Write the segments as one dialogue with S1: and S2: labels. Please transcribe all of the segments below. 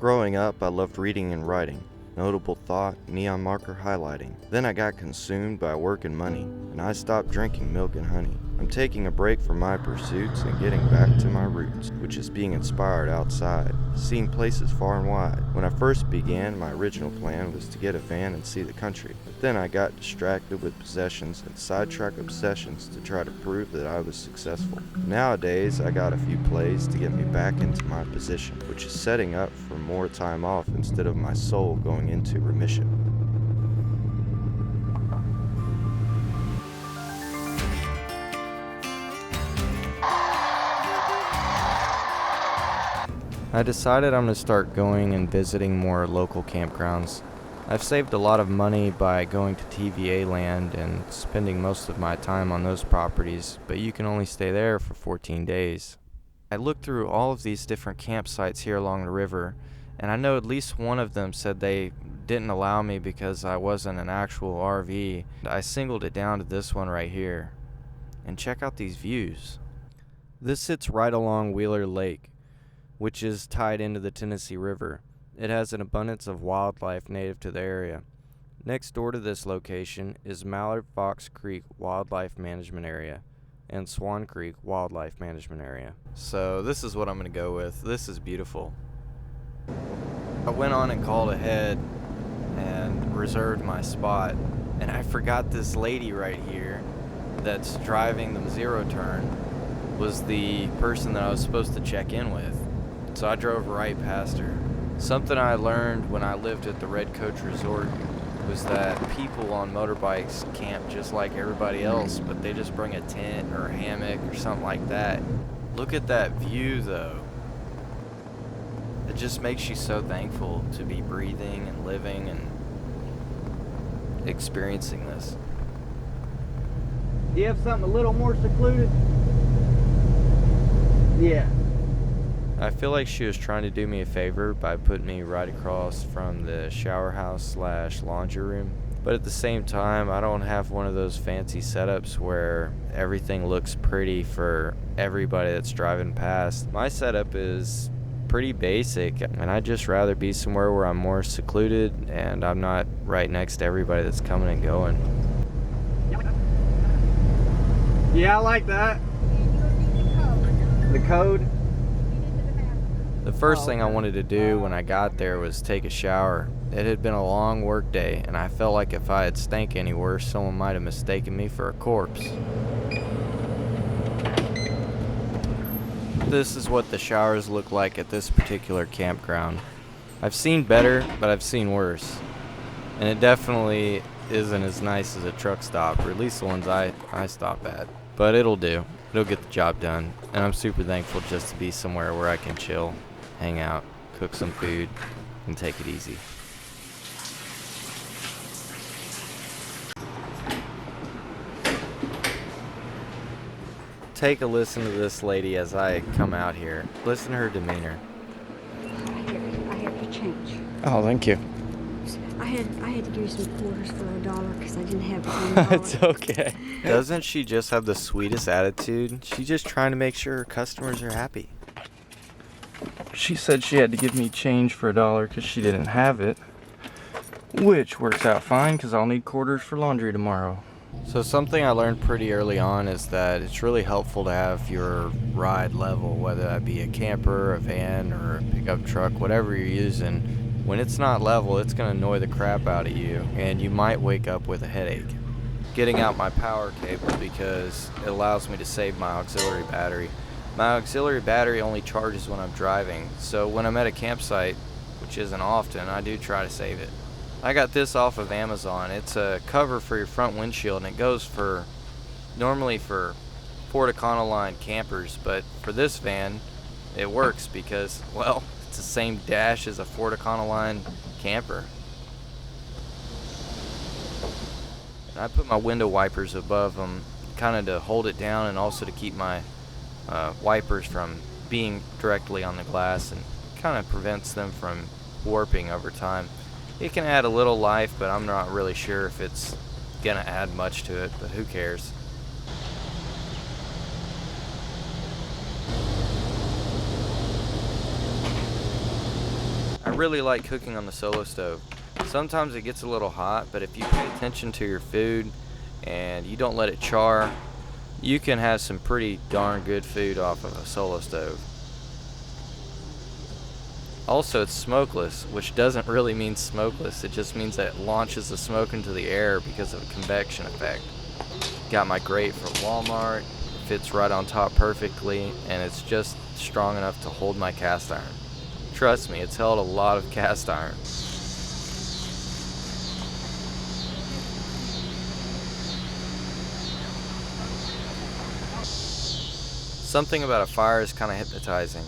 S1: Growing up, I loved reading and writing. Notable thought, neon marker highlighting. Then I got consumed by work and money, and I stopped drinking milk and honey. I'm taking a break from my pursuits and getting back to my roots, which is being inspired outside, seeing places far and wide. When I first began, my original plan was to get a van and see the country. But then I got distracted with possessions and sidetrack obsessions to try to prove that I was successful. Nowadays, I got a few plays to get me back into my position, which is setting up for more time off instead of my soul going into remission. I decided I'm going to start going and visiting more local campgrounds. I've saved a lot of money by going to TVA land and spending most of my time on those properties, but you can only stay there for 14 days. I looked through all of these different campsites here along the river, and I know at least one of them said they didn't allow me because I wasn't an actual RV. I singled it down to this one right here. And check out these views. This sits right along Wheeler Lake, which is tied into the Tennessee River. It has an abundance of wildlife native to the area. Next door to this location is Mallard Fox Creek Wildlife Management Area and Swan Creek Wildlife Management Area. So this is what I'm going to go with. This is beautiful. I went on and called ahead and reserved my spot, and I forgot this lady right here that's driving the zero turn was the person that I was supposed to check in with. So I drove right past her. Something I learned when I lived at the Red Coach Resort was that people on motorbikes camp just like everybody else, but they just bring a tent or a hammock or something like that. Look at that view though. It just makes you so thankful to be breathing and living and experiencing this.
S2: Do you have something a little more secluded? Yeah.
S1: I feel like she was trying to do me a favor by putting me right across from the shower house / laundry room. But at the same time, I don't have one of those fancy setups where everything looks pretty for everybody that's driving past. My setup is pretty basic, and I'd just rather be somewhere where I'm more secluded and I'm not right next to everybody that's coming and going.
S2: Yeah, I like that. The code?
S1: The first thing I wanted to do when I got there was take a shower. It had been a long work day, and I felt like if I had stank any worse, someone might have mistaken me for a corpse. This is what the showers look like at this particular campground. I've seen better, but I've seen worse. And it definitely isn't as nice as a truck stop, or at least the ones I stop at. But it'll do. It'll get the job done. And I'm super thankful just to be somewhere where I can chill, hang out, cook some food, and take it easy. Take a listen to this lady as I come out here. Listen to her demeanor.
S3: I have to change.
S4: Oh, thank you.
S3: I had to give you some quarters for $1 because I didn't have $1.
S4: It's okay.
S1: Doesn't she just have the sweetest attitude? She's just trying to make sure her customers are happy.
S4: She said she had to give me change for $1 because she didn't have it, which works out fine because I'll need quarters for laundry tomorrow.
S1: So something I learned pretty early on is that it's really helpful to have your ride level, whether that be a camper, a van, or a pickup truck, whatever you're using. When it's not level, it's going to annoy the crap out of you, and you might wake up with a headache. Getting out my power cable because it allows me to save my auxiliary battery. My auxiliary battery only charges when I'm driving, so when I'm at a campsite, which isn't often, I do try to save it. I got this off of Amazon. It's a cover for your front windshield, and it goes for normally for Ford Econoline campers, but for this van it works because, well, it's the same dash as a Ford Econoline camper. And I put my window wipers above them kind of to hold it down and also to keep my wipers from being directly on the glass, and kind of prevents them from warping over time. It can add a little life, but I'm not really sure if it's gonna add much to it, but who cares? I really like cooking on the solo stove. Sometimes it gets a little hot, but if you pay attention to your food and you don't let it char, you can have some pretty darn good food off of a solo stove. Also, it's smokeless, which doesn't really mean smokeless. It just means that it launches the smoke into the air because of a convection effect. Got my grate from Walmart. It fits right on top perfectly, and it's just strong enough to hold my cast iron. Trust me, it's held a lot of cast iron. Something about a fire is kind of hypnotizing.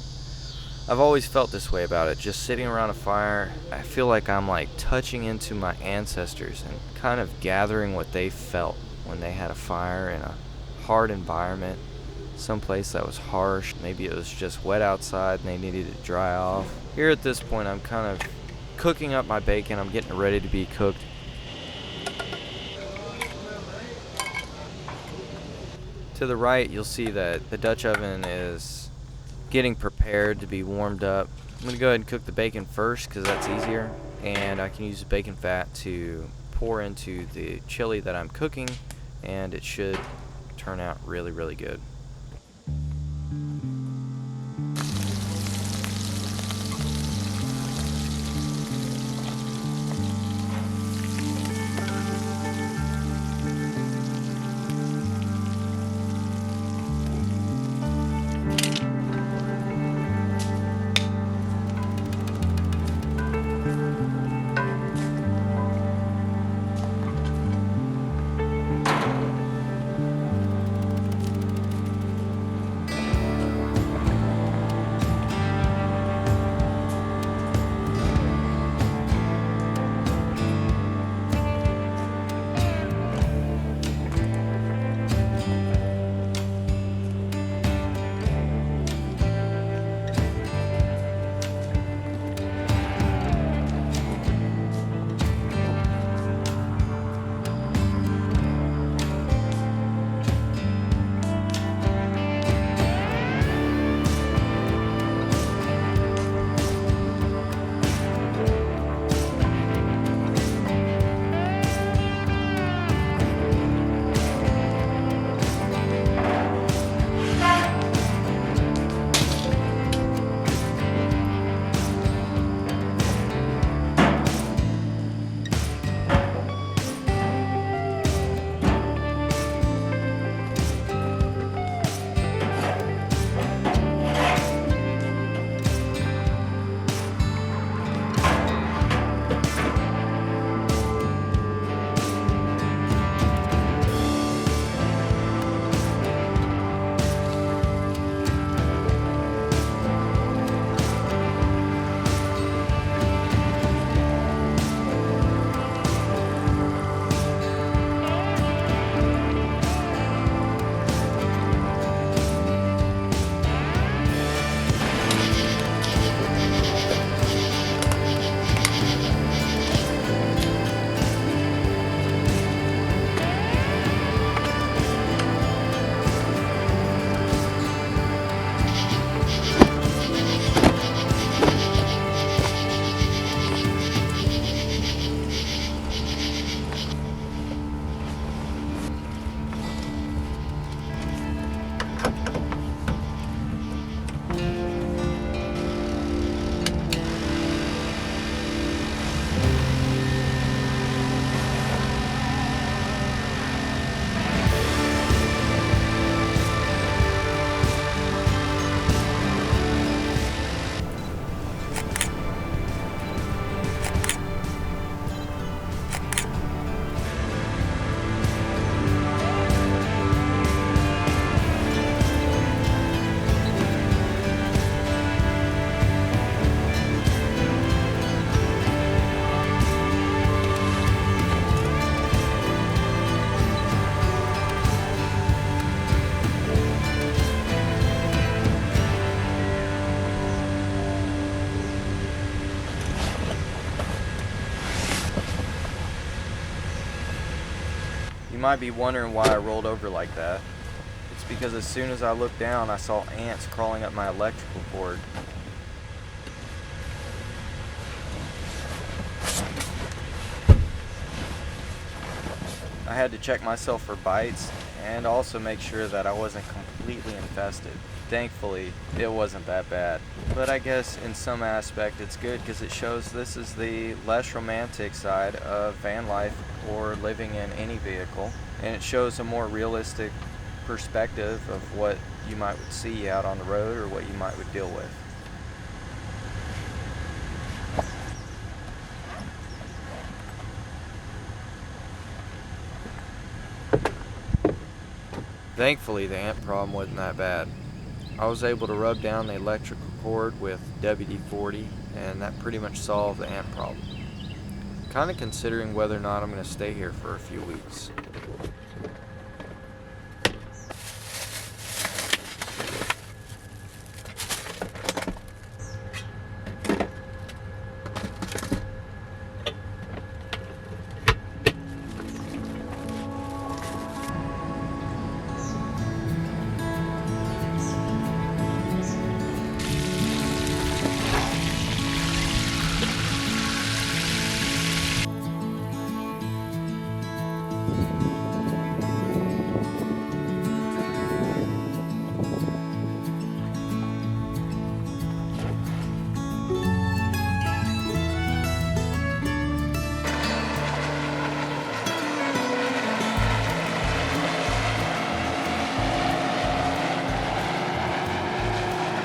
S1: I've always felt this way about it. Just sitting around a fire, I feel like I'm like touching into my ancestors and kind of gathering what they felt when they had a fire in a hard environment, someplace that was harsh. Maybe it was just wet outside and they needed to dry off. Here at this point, I'm kind of cooking up my bacon. I'm getting it ready to be cooked. To the right, you'll see that the Dutch oven is getting prepared to be warmed up. I'm going to go ahead and cook the bacon first because that's easier, and I can use the bacon fat to pour into the chili that I'm cooking, and it should turn out really, really good. You might be wondering why I rolled over like that. It's because as soon as I looked down, I saw ants crawling up my electrical cord. I had to check myself for bites and also make sure that I wasn't completely infested. Thankfully, it wasn't that bad. But I guess in some aspect it's good because it shows this is the less romantic side of van life or living in any vehicle. And it shows a more realistic perspective of what you might see out on the road or what you might would deal with. Thankfully, the ant problem wasn't that bad. I was able to rub down the electrical cord with WD-40, and that pretty much solved the ant problem. Kind of considering whether or not I'm going to stay here for a few weeks.